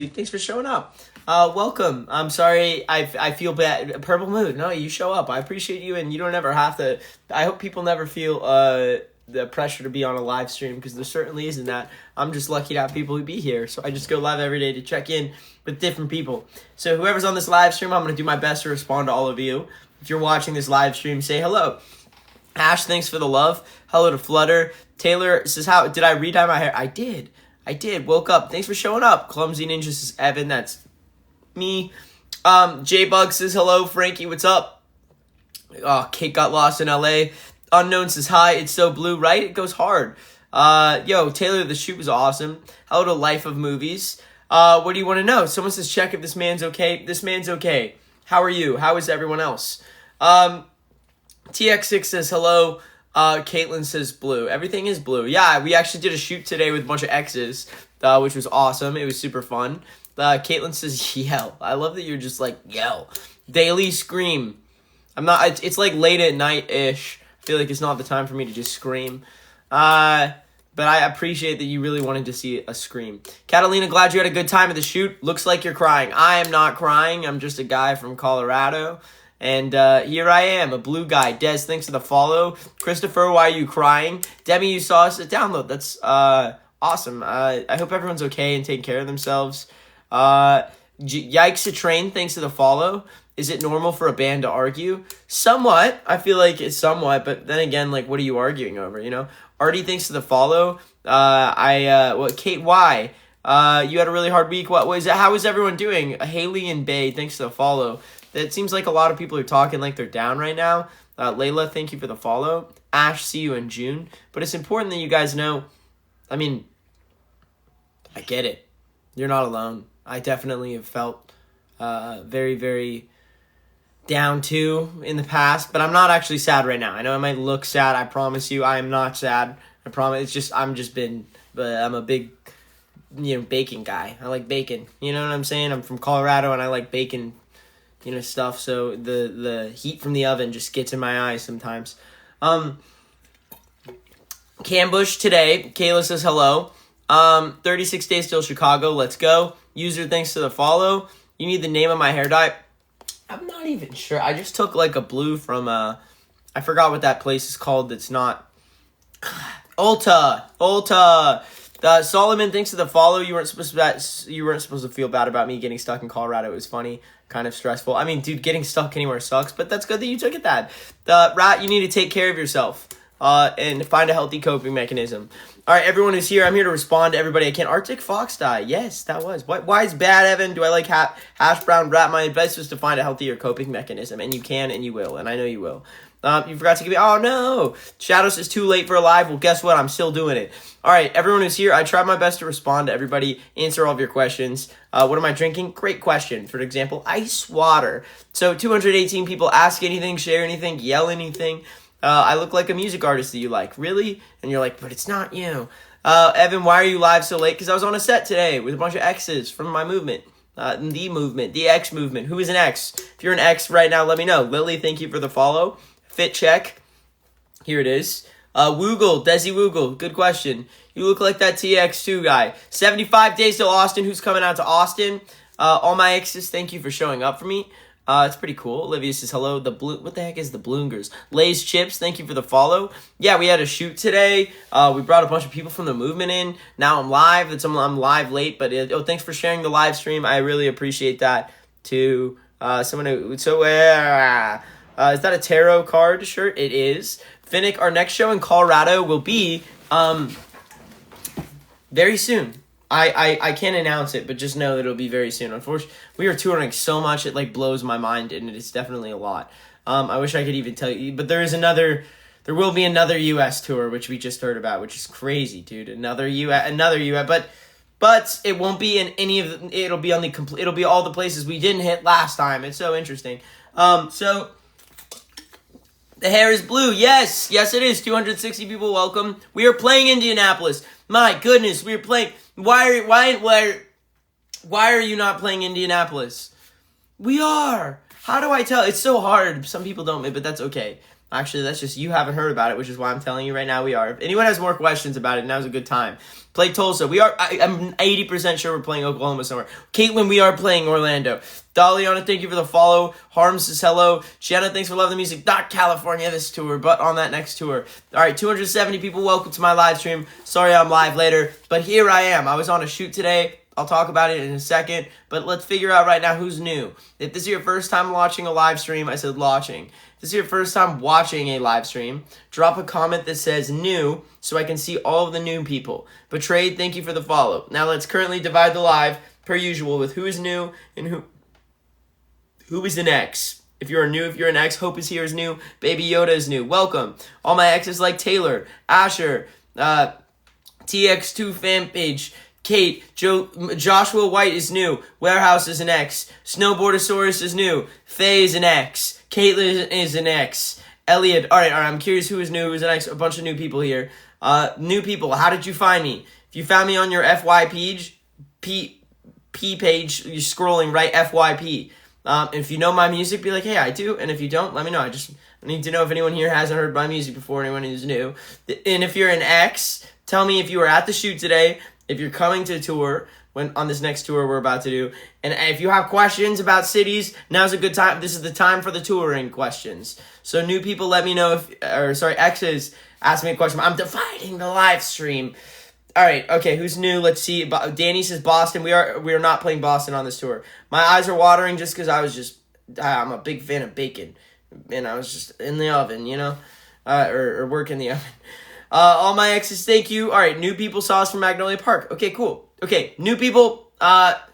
Thanks for showing up. Welcome. I'm sorry. I feel bad. Purple mood. No, you show up. I appreciate you, and you don't ever have to. I hope people never feel the pressure to be on a live stream, because there certainly isn't that. I'm just lucky to have people who be here, so I just go live every day to check in with different people. So whoever's on this live stream, I'm going to do my best to respond to all of you. If you're watching this live stream, say hello. Ash, thanks for the love. Hello to Flutter. Taylor says, how did I re-dye my hair? I did. Woke up. Thanks for showing up. Clumsy Ninja says, Evan, that's me. J-Bug says, hello. Frankie, what's up? Oh, Kate got lost in LA. Unknown says, hi. It's so blue, right? It goes hard. Yo, Taylor, the shoot was awesome. Hello to Life of Movies. What do you want to know? Someone says, check if this man's okay. This man's okay. How are you? How is everyone else? Tx2 says, hello. Caitlin says blue. Everything is blue. Yeah, we actually did a shoot today with a bunch of X's, which was awesome. It was super fun. Caitlin says yell. I love that you're just like yell. Daily scream. I'm not. It's like late at night-ish. I feel like it's not the time for me to just scream. But I appreciate that you really wanted to see a scream. Catalina, glad you had a good time at the shoot. Looks like you're crying. I am not crying. I'm just a guy from Colorado. And here I am, a blue guy. Des, thanks for the follow. Christopher, why are you crying? Demi, you saw us at download. That's awesome. I hope everyone's okay and taking care of themselves. Yikes a train, thanks for the follow. Is it normal for a band to argue? Somewhat. I feel like it's somewhat, but then again, like, what are you arguing over, you know? Artie, thanks for the follow. Kate, why? You had a really hard week. What was it? How is everyone doing? Haley and Bay, thanks for the follow. It seems like a lot of people are talking like they're down right now. Layla, thank you for the follow. Ash, see you in June. But it's important that you guys know, I mean, I get it. You're not alone. I definitely have felt very, very down too in the past, but I'm not actually sad right now. I know I might look sad. I promise you I am not sad. I promise. It's just, I'm a big, bacon guy. I like bacon. You know what I'm saying? I'm from Colorado and I like bacon, stuff. So the heat from the oven just gets in my eyes sometimes. Cambush today. Kayla says hello. 36 days till Chicago. Let's go. User, thanks for the follow. You need the name of my hair dye. I'm not even sure. I just took like a blue from I forgot what that place is called. That's not Ulta. Solomon, thanks for the follow. You weren't supposed to feel bad about me getting stuck in Colorado. It was funny, kind of stressful. I mean, dude, getting stuck anywhere sucks, but that's good that you took it that. Rat, you need to take care of yourself and find a healthy coping mechanism. All right, everyone who's here, I'm here to respond to everybody I can. Arctic Fox dye. Yes, that was. Why is bad, Evan? Do I like hash brown rat? My advice was to find a healthier coping mechanism, and you can and you will, and I know you will. You forgot to give me... Oh, no. Shadow says too late for a live. Well, guess what? I'm still doing it. All right, everyone who's here, I tried my best to respond to everybody, answer all of your questions. What am I drinking? Great question. For example, ice water. So 218 people ask anything, share anything, yell anything. I look like a music artist that you like. Really? And you're like, but it's not you. Evan, why are you live so late? Because I was on a set today with a bunch of X's from my movement. The X movement. Who is an X? If you're an X right now, let me know. Lily, thank you for the follow. Fit check. Here it is. Woogle, Desi Woogle, good question. You look like that Tx2 guy. 75 days till Austin. Who's coming out to Austin? All my exes, thank you for showing up for me. It's pretty cool. Olivia says hello. What the heck is the Bloongers? Lay's Chips, thank you for the follow. Yeah, we had a shoot today. We brought a bunch of people from the movement in. Now I'm live. I'm live late, but thanks for sharing the live stream. I really appreciate that. To someone who is that a tarot card shirt? It is. Finnick, our next show in Colorado will be very soon. I can't announce it, but just know that it'll be very soon. Unfortunately, we are touring so much, it like blows my mind, and it's definitely a lot. I wish I could even tell you, but there will be another U.S. tour, which we just heard about, which is crazy, dude. Another U.S. But it won't be in any of the, it'll be all the places we didn't hit last time. It's so interesting. So the hair is blue. Yes, it is. 260 people, welcome. We are playing Indianapolis. My goodness, we are playing. Why are you not playing Indianapolis? We are. How do I tell? It's so hard. Some people don't, but that's okay. Actually, that's just you haven't heard about it, which is why I'm telling you right now we are. If anyone has more questions about it, now's a good time. Play Tulsa. I'm 80% sure we're playing Oklahoma somewhere. Caitlin, we are playing Orlando. Daliana, thank you for the follow. Harms says hello. Jenna, thanks for loving the music. Not California this tour, but on that next tour. All right, 270 people, welcome to my live stream. Sorry I'm live later, but here I am. I was on a shoot today. I'll talk about it in a second, but let's figure out right now who's new. If this is your first time watching a live stream, I said watching. If this is your first time watching a live stream, drop a comment that says new so I can see all of the new people. Betrayed, thank you for the follow. Now let's currently divide the live, per usual, with who is new and who is an X. If you're new, if you're an X, Hope is here is new. Baby Yoda is new. Welcome. All my X's like Taylor, Asher, Tx2 fan page, Kate, Joshua White is new. Warehouse is an X. Snowboardosaurus is new. Faye is an X. Caitlin is an X. Elliot. All right. I'm curious who is new, who's an X. A bunch of new people here. New people. How did you find me? If you found me on your FY page, P page, you're scrolling right FYP. If you know my music, be like, hey, I do. And if you don't, let me know. I need to know if anyone here hasn't heard my music before, anyone who's new. And if you're an X, tell me if you were at the shoot today, if you're coming to a tour, on this next tour we're about to do. And if you have questions about cities, now's a good time. This is the time for the touring questions. So new people, let me know X's, ask me a question. I'm dividing the live stream. All right, okay, who's new? Let's see. Danny says Boston. We are not playing Boston on this tour. My eyes are watering just because I'm a big fan of bacon. And I was just in the oven, or work in the oven. All my exes, thank you. All right, new people saw us from Magnolia Park. Okay, cool. Okay, new people,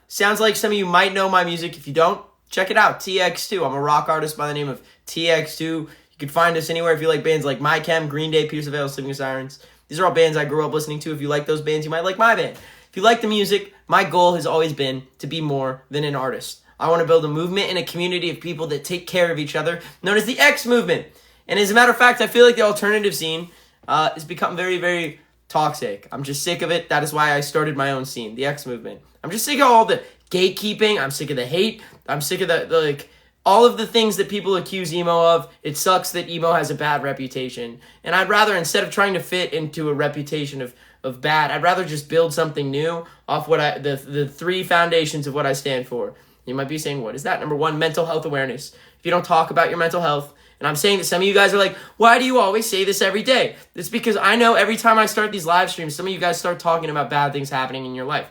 sounds like some of you might know my music. If you don't, check it out, Tx2. I'm a rock artist by the name of Tx2. You can find us anywhere if you like bands like My Chem, Green Day, Pierce the Veil, Sleeping with Sirens. These are all bands I grew up listening to. If you like those bands, you might like my band. If you like the music, my goal has always been to be more than an artist. I want to build a movement and a community of people that take care of each other, known as the X movement. And as a matter of fact, I feel like the alternative scene has become very, very toxic. I'm just sick of it. That is why I started my own scene, the X movement. I'm just sick of all the gatekeeping. I'm sick of the hate. I'm sick of the all of the things that people accuse emo of. It sucks that emo has a bad reputation. And I'd rather, instead of trying to fit into a reputation of bad, I'd rather just build something new off what the three foundations of what I stand for. You might be saying, what is that? Number one, mental health awareness. If you don't talk about your mental health, and I'm saying that some of you guys are like, why do you always say this every day? It's because I know every time I start these live streams, some of you guys start talking about bad things happening in your life.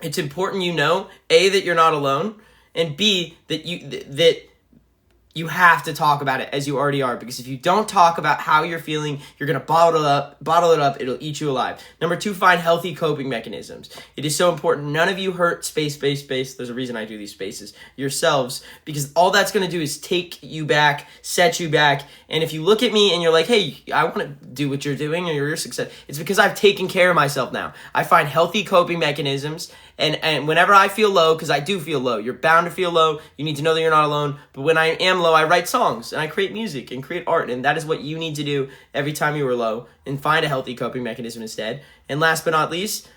It's important you know, A, that you're not alone, and B, that you have to talk about it as you already are. Because if you don't talk about how you're feeling, you're going to bottle it up, it'll eat you alive. Number two, find healthy coping mechanisms. It is so important. None of you hurt space. There's a reason I do these spaces yourselves, because all that's going to do is take you back, set you back. And if you look at me and you're like, hey, I want to do what you're doing or your success, it's because I've taken care of myself now. I find healthy coping mechanisms. And whenever I feel low, because I do feel low, you're bound to feel low. You need to know that you're not alone. But when I am low, I write songs and I create music and create art. And that is what you need to do every time you are low, and find a healthy coping mechanism instead. And last but not least,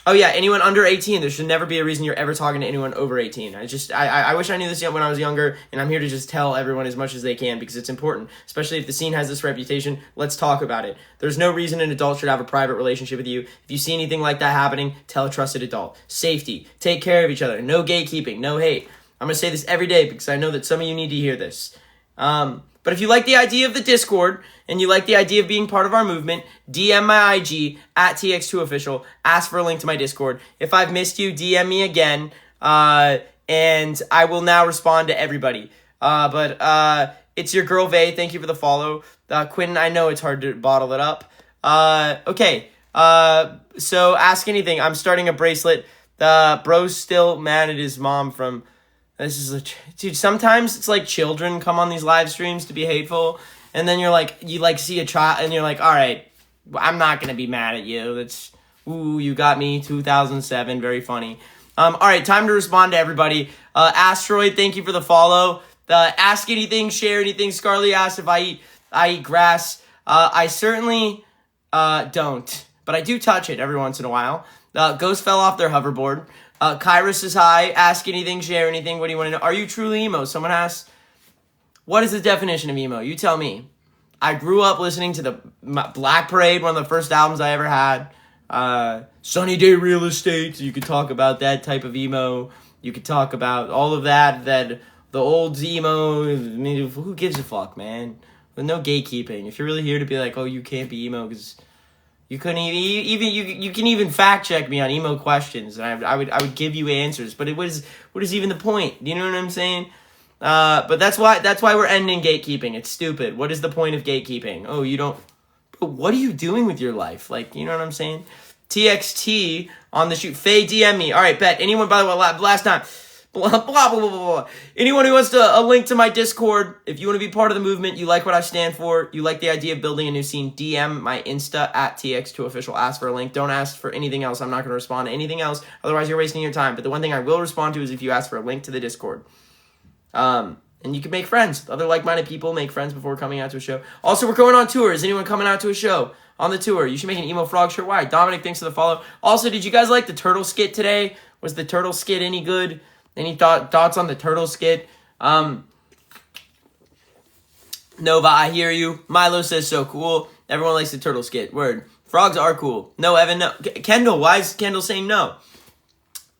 anyone under 18, there should never be a reason you're ever talking to anyone over 18. I wish I knew this when I was younger, and I'm here to just tell everyone as much as they can, because it's important, especially if the scene has this reputation. Let's talk about it. There's no reason an adult should have a private relationship with you. If you see anything like that happening, tell a trusted adult. Safety, take care of each other, no gatekeeping, no hate. I'm going to say this every day because I know that some of you need to hear this. But if you like the idea of the Discord and you like the idea of being part of our movement, DM my IG at TX2Official. Ask for a link to my Discord. If I've missed you, DM me again, and I will now respond to everybody. But it's your girl, Vay. Thank you for the follow. Quentin, I know it's hard to bottle it up. Okay. So ask anything. I'm starting a bracelet. Bro's still mad at his mom from... Dude, sometimes it's like children come on these live streams to be hateful, and then you see a child, and you're like, all right, I'm not going to be mad at you. You got me, 2007, very funny. All right, time to respond to everybody. Asteroid, thank you for the follow. Ask anything, share anything. Scarly asked if I eat grass. I certainly don't, but I do touch it every once in a while. Ghost fell off their hoverboard. Kyra says hi. Ask anything, share anything. What do you want to know? Are you truly emo? Someone asks. What is the definition of emo? You tell me. I grew up listening to the Black Parade, one of the first albums I ever had. Sunny Day Real Estate. So you could talk about that type of emo. You could talk about all of that. That the old emo. I mean, who gives a fuck, man? With no gatekeeping. If you're really here to be like, oh, you can't be emo because you couldn't even you can even fact check me on emo questions, and I would give you answers. But what is even the point? Do you know what I'm saying? But that's why we're ending gatekeeping. It's stupid. What is the point of gatekeeping? Oh, you don't. But what are you doing with your life? Like, you know what I'm saying? Tx2 on the shoot. Faye, DM me. All right, bet. Anyone, by the way, last time. Blah, blah, blah, blah, blah. Anyone who wants a link to my Discord, if you want to be part of the movement, you like what I stand for, you like the idea of building a new scene, DM my Insta at Tx2 official. Ask for a link. Don't ask for anything else. I'm not going to respond to anything else. Otherwise, you're wasting your time. But the one thing I will respond to is if you ask for a link to the Discord. And you can make friends with other like-minded people, make friends before coming out to a show. Also, we're going on tour. Is anyone coming out to a show on the tour? You should make an emo frog shirt. Why? Dominic, thanks for the follow. Also, did you guys like the turtle skit today? Was the turtle skit any good? Any thoughts on the turtle skit? Nova, I hear you. Milo says so cool. Everyone likes the turtle skit. Word. Frogs are cool. No, Evan, no. Kendall, why is Kendall saying no?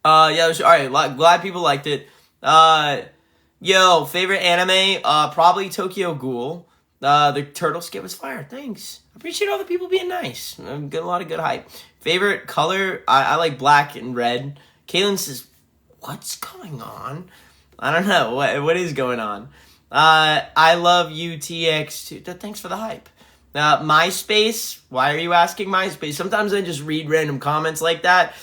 Yeah, all right. Glad people liked it. Yo, favorite anime? Probably Tokyo Ghoul. The turtle skit was fire. Thanks. I appreciate all the people being nice. Get a lot of good hype. Favorite color? I like black and red. Kaylin says, what's going on? I don't know. What is going on? I love you, Tx2. Thanks for the hype. MySpace? Why are you asking MySpace? Sometimes I just read random comments like that.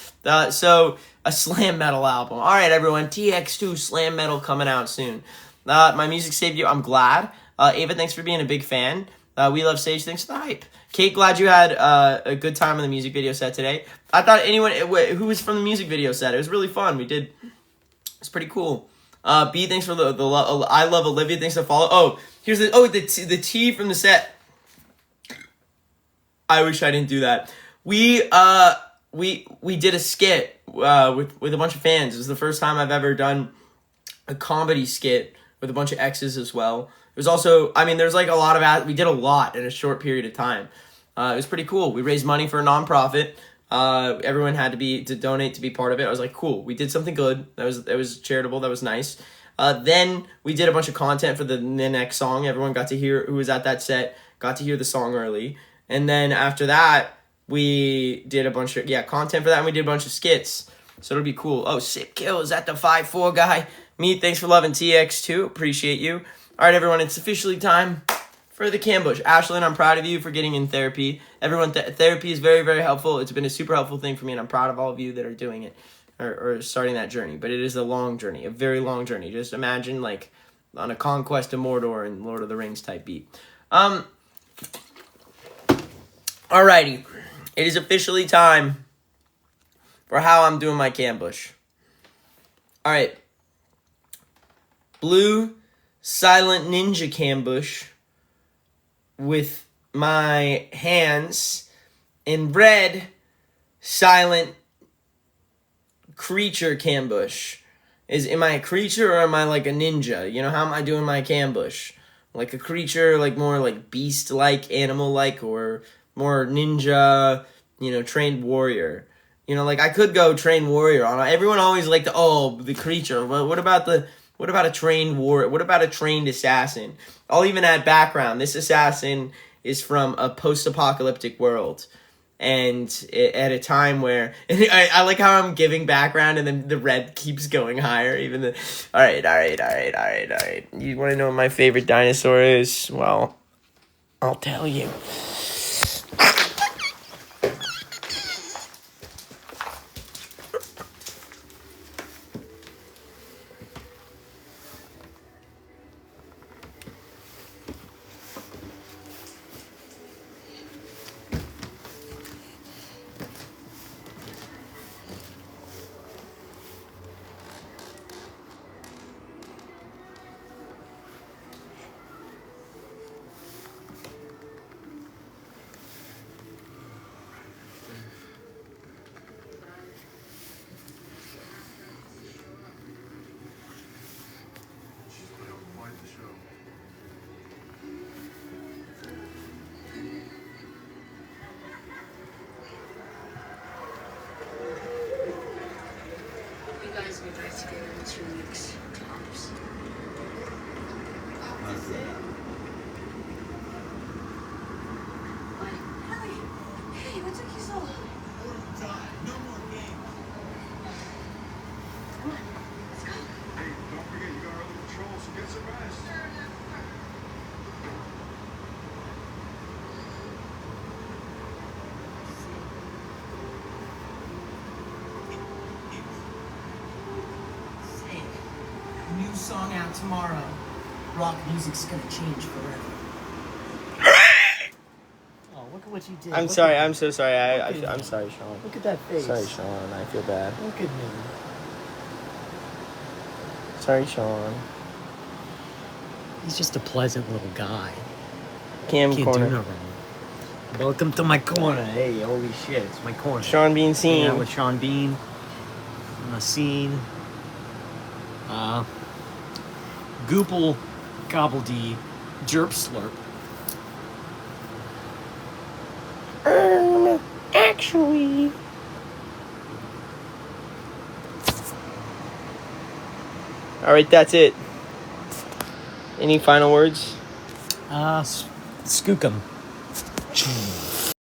So, a slam metal album. All right, everyone. Tx2 slam metal coming out soon. My music saved you. I'm glad. Ava, thanks for being a big fan. We love Sage. Thanks for the hype. Kate, glad you had a good time on the music video set today. I thought anyone who was from the music video set. It was really fun. It's pretty cool. B, thanks for the I love Olivia. Thanks for the follow. Oh, here's the T from the set. I wish I didn't do that. We did a skit with a bunch of fans. It was the first time I've ever done a comedy skit with a bunch of exes as well. It was also, I mean, there's like a lot of we did a lot in a short period of time. It was pretty cool. We raised money for a nonprofit. Everyone had to donate to be part of it. I was like, cool. We did something good. That was charitable. That was nice. Then we did a bunch of content for the next song. Everyone got to hear, who was at that set, got to hear the song early. And then after that, we did a bunch of, content for that, and we did a bunch of skits. So it'll be cool. Oh, Sip Kill, is that the 5'4" guy? Me, thanks for loving Tx2. Appreciate you. All right, everyone, it's officially time for the Cambush. Ashlyn, I'm proud of you for getting in therapy. Everyone, therapy is very, very helpful. It's been a super helpful thing for me, and I'm proud of all of you that are doing it or starting that journey. But it is a long journey, a very long journey. Just imagine, like, on a Conquest of Mordor and Lord of the Rings type beat. Alrighty. It is officially time for how I'm doing my Cambush. Alright. Blue Silent Ninja Cambush with my hands, in red Silent Creature Cambush. Am I a creature or am I like a ninja? You know, how am I doing my Cambush? Like a creature, like more like beast-like, animal-like, or more ninja, trained warrior. Like I could go trained warrior on. Everyone always like the creature. But what about a trained warrior? What about a trained assassin? I'll even add background. This assassin is from a post-apocalyptic world. And at a time where I like how I'm giving background and then the red keeps going higher. All right. You want to know what my favorite dinosaur is? Well, I'll tell you. spend nights together in 2 weeks. Tops. What? Ellie! Hey, what took you so long? No more games. Come on, let's go. Hey, don't forget you got early patrol, so get some rest. New song out tomorrow. Rock music's gonna change forever. Oh, look at what you did. I'm Look sorry. at I'm me. so sorry. Look at I'm me. sorry, Sean. Look at that face. Sorry, Sean. I feel bad. Look at me. Sorry, Sean. He's just a pleasant little guy. Cam Can't corner. do no wrong. Welcome to my corner. Hey, holy shit, it's my corner. Sean being seen. Yeah, with Sean Bean. Scene. Goople Gobbledy Jerp Slurp. Actually. All right, that's it. Any final words? Skookum.